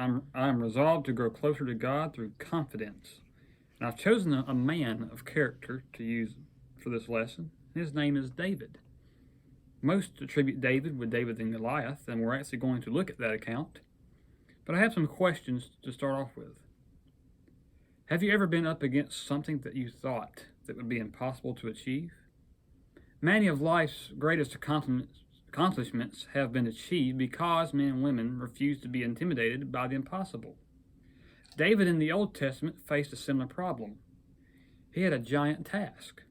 I'm resolved to grow closer to God through confidence. And I've chosen a man of character to use for this lesson. His name is David. Most attribute David with David and Goliath, and we're actually going to look at that account. But I have some questions to start off with. Have you ever been up against something that you thought that would be impossible to achieve? Many of life's greatest accomplishments have been achieved because men and women refused to be intimidated by the impossible. David in the Old Testament faced a similar problem. He had a giant task.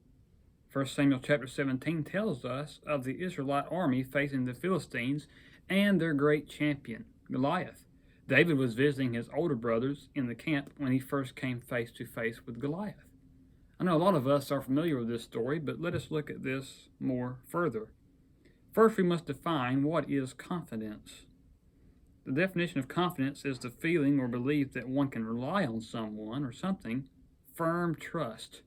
1 Samuel chapter 17 tells us of the Israelite army facing the Philistines and their great champion, Goliath. David was visiting his older brothers in the camp when he first came face to face with Goliath. I know a lot of us are familiar with this story, but let us look at this more further. First, we must define what is confidence. The definition of confidence is the feeling or belief that one can rely on someone or something, firm trust.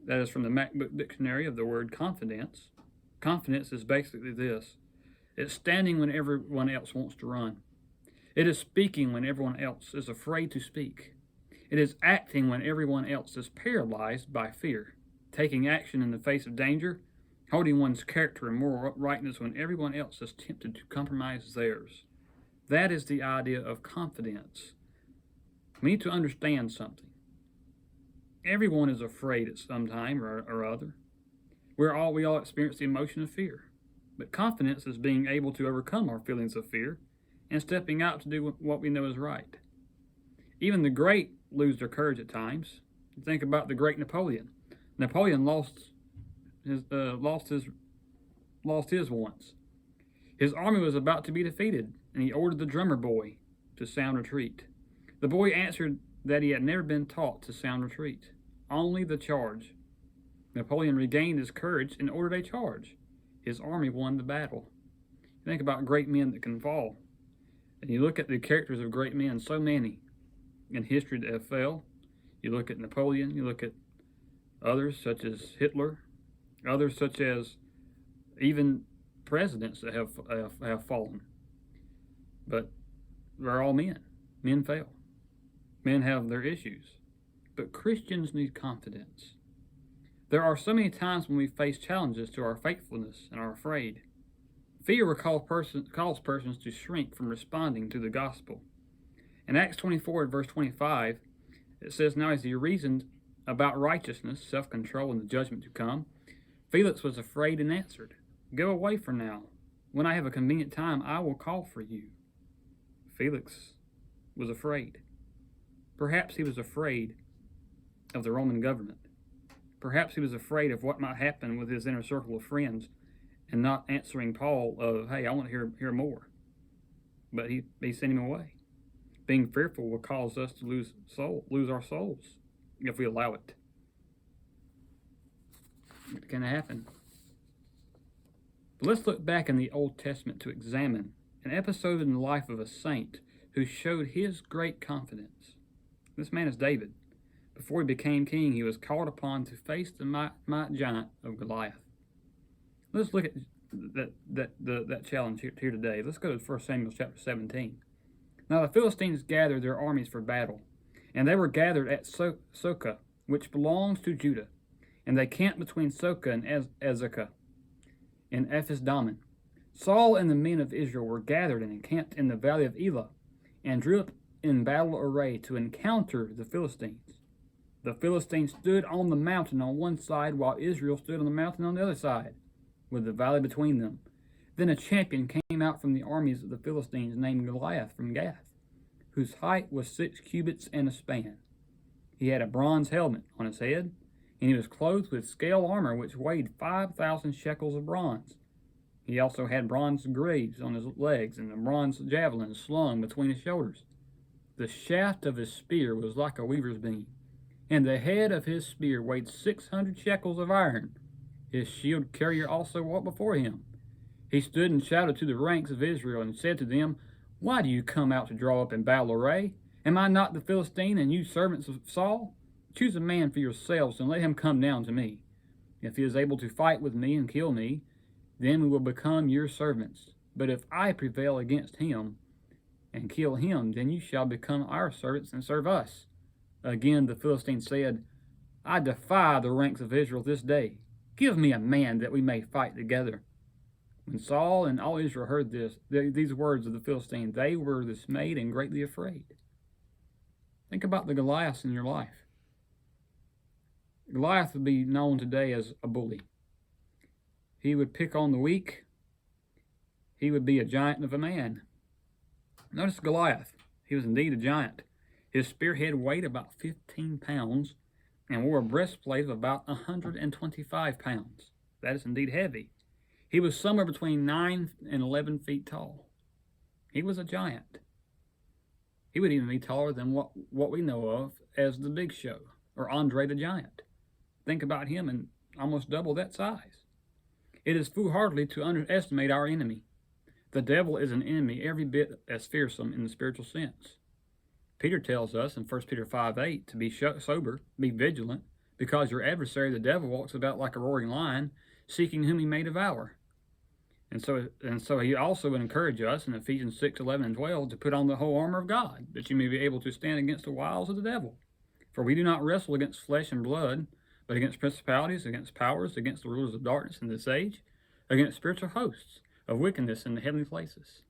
That is from the MacBook Dictionary of the word confidence. Confidence is basically this. It's standing when everyone else wants to run. It is speaking when everyone else is afraid to speak. It is acting when everyone else is paralyzed by fear. Taking action in the face of danger. Holding one's character and moral uprightness when everyone else is tempted to compromise theirs. That is the idea of confidence. We need to understand something. Everyone is afraid at some time or other. We all experience the emotion of fear. But confidence is being able to overcome our feelings of fear and stepping out to do what we know is right. Even the great lose their courage at times. Think about the great Napoleon. Napoleon lost his once. His army was about to be defeated, and he ordered the drummer boy to sound retreat. The boy answered that he had never been taught to sound retreat, only the charge. Napoleon regained his courage and ordered a charge. His army won the battle. Think about great men that can fall. And you look at the characters of great men, so many in history that have fell. You look at Napoleon, you look at others such as Hitler, others such as even presidents that have fallen. But they're all men. Men fail. Men have their issues. But Christians need confidence. There are so many times when we face challenges to our faithfulness and are afraid. Fear will cause persons to shrink from responding to the gospel. In Acts 24 verse 25, it says, "Now as he reasoned about righteousness, self-control, and the judgment to come, Felix was afraid and answered, 'Go away for now. When I have a convenient time, I will call for you.'" Felix was afraid. Perhaps he was afraid of the Roman government. Perhaps he was afraid of what might happen with his inner circle of friends and not answering Paul of, "Hey, I want to hear more." But he sent him away. Being fearful will cause us to lose our souls if we allow it. It can happen. But let's look back in the Old Testament to examine an episode in the life of a saint who showed his great confidence. This man is David. Before he became king, he was called upon to face the mighty giant of Goliath. Let's look at that challenge here today. Let's go to 1 Samuel chapter 17. Now the Philistines gathered their armies for battle, and they were gathered at Soka, which belongs to Judah. And they camped between Soka and Azekah in Ephes-dammim. Saul and the men of Israel were gathered and encamped in the valley of Elah, and drew up in battle array to encounter the Philistines. The Philistines stood on the mountain on one side, while Israel stood on the mountain on the other side, with the valley between them. Then a champion came out from the armies of the Philistines named Goliath from Gath, whose height was 6 cubits and a span. He had a bronze helmet on his head, and he was clothed with scale armor which weighed 5,000 shekels of bronze. He also had bronze greaves on his legs and a bronze javelin slung between his shoulders. The shaft of his spear was like a weaver's beam, and the head of his spear weighed 600 shekels of iron. His shield carrier also walked before him. He stood and shouted to the ranks of Israel and said to them, "Why do you come out to draw up in battle array? Am I not the Philistine, and you servants of Saul? Choose a man for yourselves and let him come down to me. If he is able to fight with me and kill me, then we will become your servants. But if I prevail against him, and kill him, then you shall become our servants and serve us. Again the Philistine said, I defy the ranks of Israel this day. Give me a man that we may fight together. When Saul and all Israel heard these words of the Philistine, they were dismayed and greatly afraid. Think about the Goliaths in your life. Goliath would be known today as a bully. He would pick on the weak. He would be a giant of a man. Notice Goliath. He was indeed a giant. His spearhead weighed about 15 pounds and wore a breastplate of about 125 pounds. That is indeed heavy. He was somewhere between 9 and 11 feet tall. He was a giant. He would even be taller than what we know of as the Big Show or Andre the Giant. Think about him and almost double that size. It is foolhardy to underestimate our enemy. The devil is an enemy every bit as fearsome in the spiritual sense. Peter tells us in 1 Peter 5:8 to be sober, be vigilant, because your adversary, the devil, walks about like a roaring lion, seeking whom he may devour. And so he also would encourage us in Ephesians 6:11 and 12 to put on the whole armor of God, that you may be able to stand against the wiles of the devil. For we do not wrestle against flesh and blood, but against principalities, against powers, against the rulers of darkness in this age, against spiritual hosts of wickedness in the heavenly places.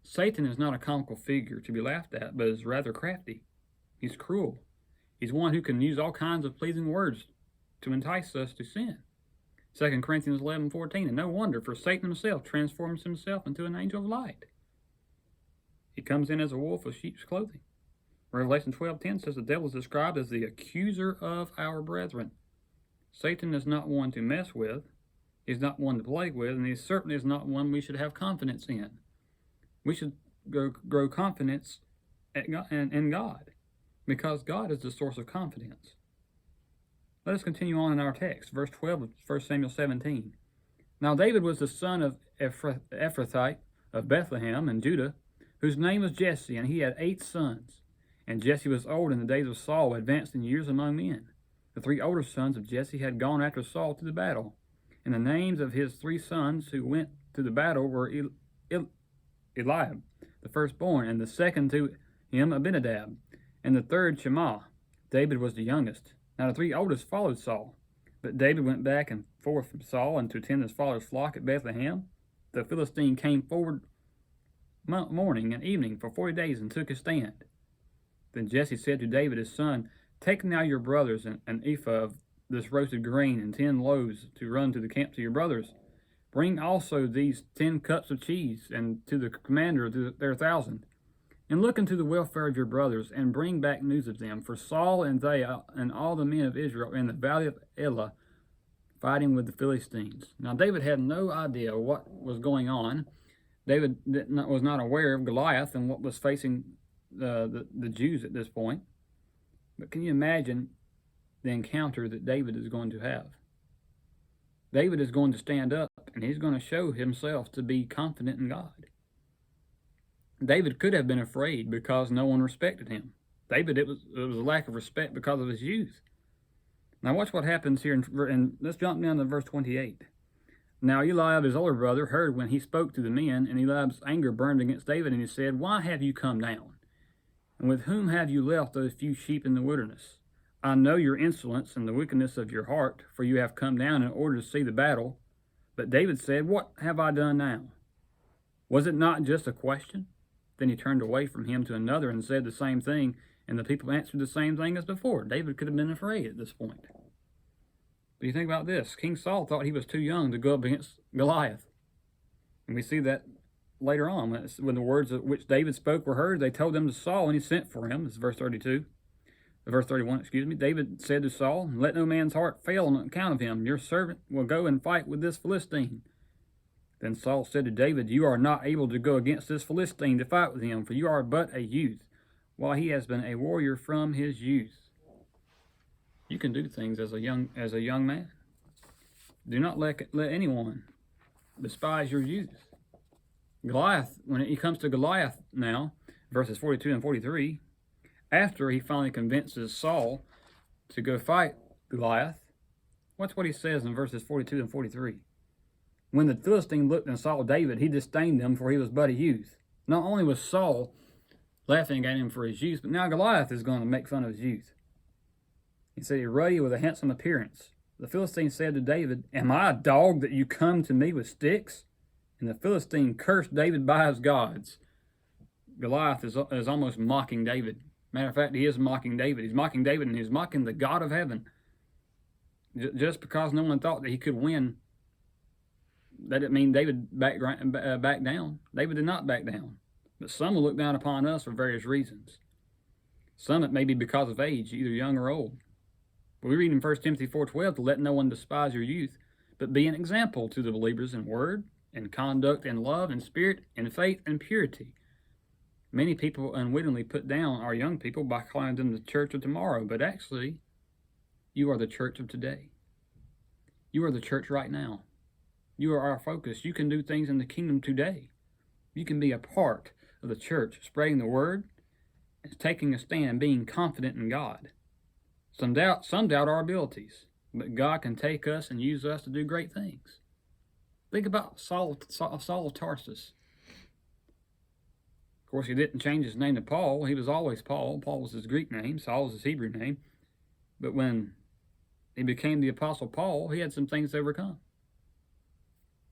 Satan is not a comical figure to be laughed at, but is rather crafty. He's cruel. He's one who can use all kinds of pleasing words to entice us to sin. 2 Corinthians 11:14, and no wonder, for Satan himself transforms himself into an angel of light. He comes in as a wolf of sheep's clothing. Revelation 12:10 says the devil is described as the accuser of our brethren. Satan is not one to mess with. He's not one to play with, and he certainly is not one we should have confidence in. We should grow confidence in God, because God is the source of confidence. Let us continue on in our text, verse 12 of 1 Samuel 17. Now David was the son of Ephrathite of Bethlehem in Judah, whose name was Jesse, and he had 8 sons. And Jesse was old in the days of Saul, advanced in years among men. The 3 older sons of Jesse had gone after Saul to the battle, and the names of his 3 sons who went to the battle were Eliab, the firstborn, and the second to him Abinadab, and the third Shammah. David was the youngest. Now the 3 oldest followed Saul, but David went back and forth from Saul and to tend his father's flock at Bethlehem. The Philistine came forward morning and evening for 40 days and took his stand. Then Jesse said to David his son, Take now your brothers an ephah of this roasted grain and 10 loaves to run to the camp to your brothers. Bring also these 10 cups of cheese and to the commander of their 1,000. And look into the welfare of your brothers, and bring back news of them. For Saul and they and all the men of Israel are in the valley of Elah, fighting with the Philistines. Now David had no idea what was going on. David was not aware of Goliath and what was facing the Jews at this point. But can you imagine the encounter that David is going to have? David is going to stand up, and he's going to show himself to be confident in God. David could have been afraid because no one respected him. David, it was a lack of respect because of his youth. Now watch what happens here, and let's jump down to verse 28. Now Eliab, his older brother, heard when he spoke to the men, and Eliab's anger burned against David, and he said, Why have you come down? And with whom have you left those few sheep in the wilderness? I know your insolence and the wickedness of your heart, for you have come down in order to see the battle. But David said, What have I done now? Was it not just a question? Then he turned away from him to another and said the same thing, and the people answered the same thing as before. David could have been afraid at this point. But you think about this. King Saul thought he was too young to go up against Goliath. And we see that later on. When the words of which David spoke were heard, they told them to Saul, and he sent for him. This is verse 32. Verse 31, David said to Saul, Let no man's heart fail on account of him. Your servant will go and fight with this Philistine. Then Saul said to David, You are not able to go against this Philistine to fight with him, for you are but a youth, while he has been a warrior from his youth. You can do things as a young man. Do not let anyone despise your youth. Goliath, when it comes to Goliath now, verses 42 and 43, after he finally convinces Saul to go fight Goliath, watch what he says in verses 42 and 43. When the Philistine looked and saw David, he disdained him, for he was but a youth. Not only was Saul laughing at him for his youth, but now Goliath is going to make fun of his youth. He said, "He ruddy with a handsome appearance." The Philistine said to David, "Am I a dog that you come to me with sticks?" And the Philistine cursed David by his gods. Goliath is almost mocking David. Matter of fact, he is mocking David. He's mocking David, and he's mocking the God of heaven. Just because no one thought that he could win, that didn't mean David backed down. David did not back down. But some will look down upon us for various reasons. Some it may be because of age, either young or old. But we read in 1 Timothy 4:12 to let no one despise your youth, but be an example to the believers in word, in conduct, in love, in spirit, in faith, and purity. Many people unwittingly put down our young people by calling them the church of tomorrow, but actually, you are the church of today. You are the church right now. You are our focus. You can do things in the kingdom today. You can be a part of the church, spreading the word, and taking a stand, being confident in God. Some doubt our abilities, but God can take us and use us to do great things. Think about Saul of Tarsus. Of course, he didn't change his name to Paul. He was always Paul. Paul was his Greek name. Saul was his Hebrew name. But when he became the Apostle Paul, he had some things to overcome.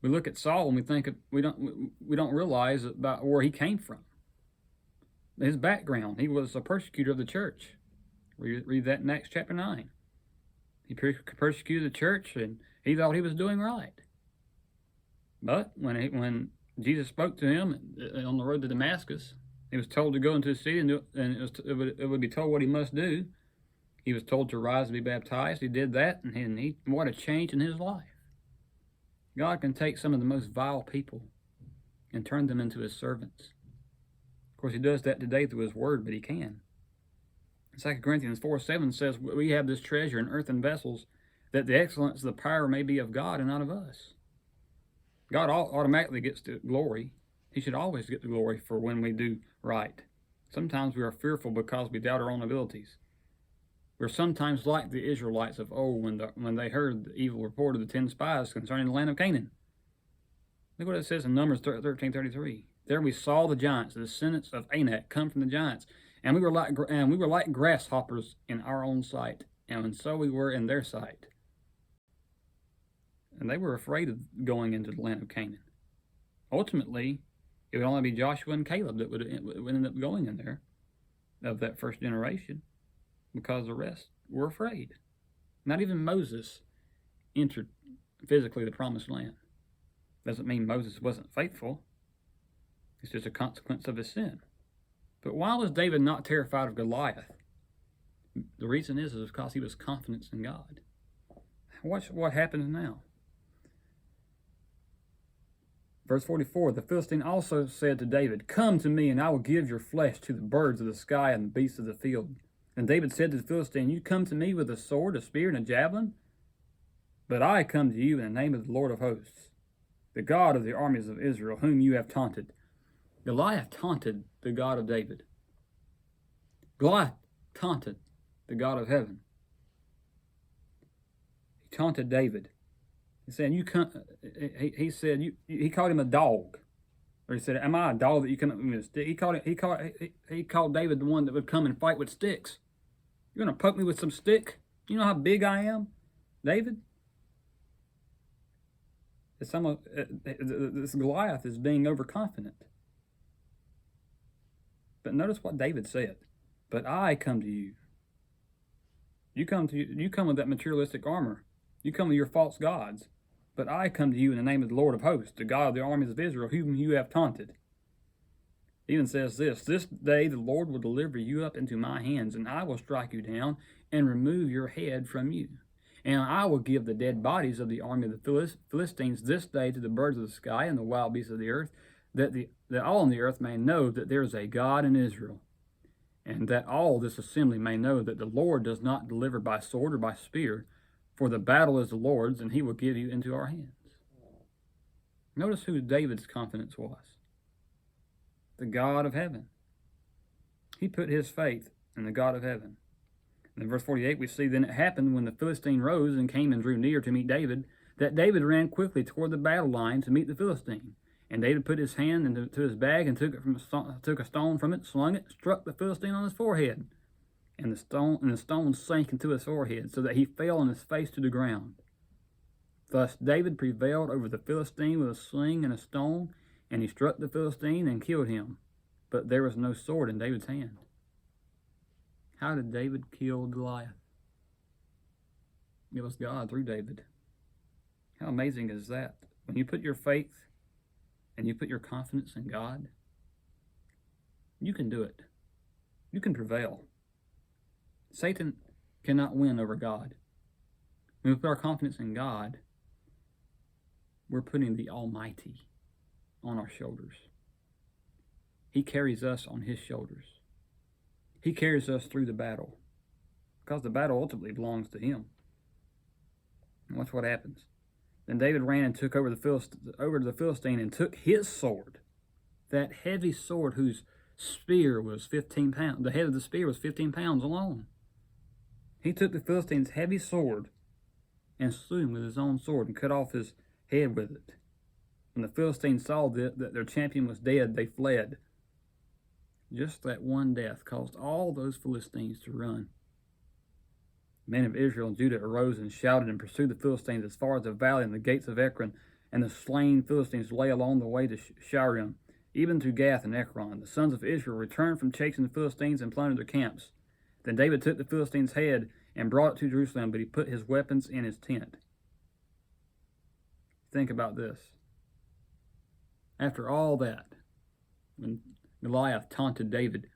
We look at Saul and we think we don't realize about where he came from. His background. He was a persecutor of the church. Read that in Acts chapter 9. He persecuted the church, and he thought he was doing right. But when Jesus spoke to him on the road to Damascus, he was told to go into the city, and it would be told what he must do. He was told to rise and be baptized. He did that, and what a change in his life. God can take some of the most vile people and turn them into his servants. Of course, he does that today through his word, but he can. 2 Corinthians 4:7 says, "We have this treasure in earthen vessels, that the excellence of the power may be of God and not of us." God automatically gets the glory. He should always get the glory for when we do right. Sometimes we are fearful because we doubt our own abilities. We're sometimes like the Israelites of old when they heard the evil report of the 10 spies concerning the land of Canaan. Look what it says in Numbers 13:33. "There we saw the giants, the descendants of Anak, come from the giants, and we were like grasshoppers in our own sight, and so we were in their sight." And they were afraid of going into the land of Canaan. Ultimately, it would only be Joshua and Caleb that would end up going in there of that first generation, because the rest were afraid. Not even Moses entered physically the promised land. Doesn't mean Moses wasn't faithful. It's just a consequence of his sin. But why was David not terrified of Goliath? The reason is because he was confident in God. Watch what happens now. Verse 44, "The Philistine also said to David, 'Come to me, and I will give your flesh to the birds of the sky and the beasts of the field.' And David said to the Philistine, 'You come to me with a sword, a spear, and a javelin? But I come to you in the name of the Lord of hosts, the God of the armies of Israel, whom you have taunted.'" Goliath taunted the God of David. Goliath taunted the God of heaven. He taunted David. He said, he called him a dog. Or he said, "Am I a dog that you come at me with a stick?" He called David the one that would come and fight with sticks. "You're going to poke me with some stick? You know how big I am, David?" This Goliath is being overconfident. But notice what David said. "But I come to you." You come with that materialistic armor. You come with your false gods. "But I come to you in the name of the Lord of hosts, the God of the armies of Israel, whom you have taunted." It even says this day the Lord will deliver you up into my hands, and I will strike you down and remove your head from you. And I will give the dead bodies of the army of the Philistines this day to the birds of the sky and the wild beasts of the earth, that all on the earth may know that there is a God in Israel, and that all this assembly may know that the Lord does not deliver by sword or by spear, for the battle is the Lord's, and he will give you into our hands. Notice who David's confidence was. The God of heaven. He put his faith in the God of heaven. In verse 48, we see, "Then it happened when the Philistine rose and came and drew near to meet David, that David ran quickly toward the battle line to meet the Philistine. And David put his hand into his bag and took a stone from it, slung it, struck the Philistine on his forehead. And the stone sank into his forehead, so that he fell on his face to the ground. Thus David prevailed over the Philistine with a sling and a stone, and he struck the Philistine and killed him. But there was no sword in David's hand. How did David kill Goliath? It was God through David. How amazing is that? When you put your faith and you put your confidence in God, you can do it. You can prevail. Satan cannot win over God. When we put our confidence in God, we're putting the Almighty on our shoulders. He carries us on his shoulders. He carries us through the battle, because the battle ultimately belongs to him. And watch what happens. Then David ran and took over to the Philistine and took his sword, that heavy sword whose spear was 15 pounds. The head of the spear was 15 pounds alone. He took the Philistine's heavy sword and slew him with his own sword and cut off his head with it. When the Philistines saw that their champion was dead, they fled. Just that one death caused all those Philistines to run. The men of Israel and Judah arose and shouted and pursued the Philistines as far as the valley and the gates of Ekron, and the slain Philistines lay along the way to Shaaraim, even to Gath and Ekron. The sons of Israel returned from chasing the Philistines and plundered their camps. Then David took the Philistine's head and brought it to Jerusalem, but he put his weapons in his tent. Think about this. After all that, when Goliath taunted David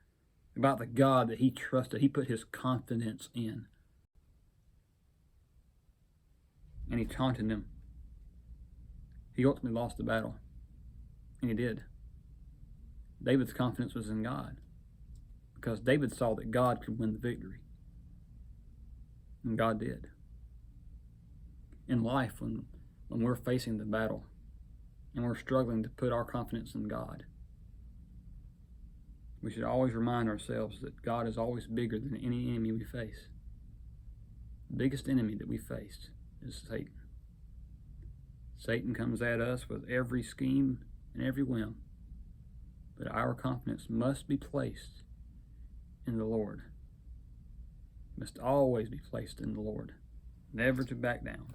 about the God that he trusted, he put his confidence in. And he taunted him. He ultimately lost the battle. And he did. David's confidence was in God, because David saw that God could win the victory. And God did. In life, when we're facing the battle and we're struggling to put our confidence in God, we should always remind ourselves that God is always bigger than any enemy we face. The biggest enemy that we face is Satan. Satan comes at us with every scheme and every whim, but our confidence must be placed in the Lord. Must always be placed in the Lord, never to back down.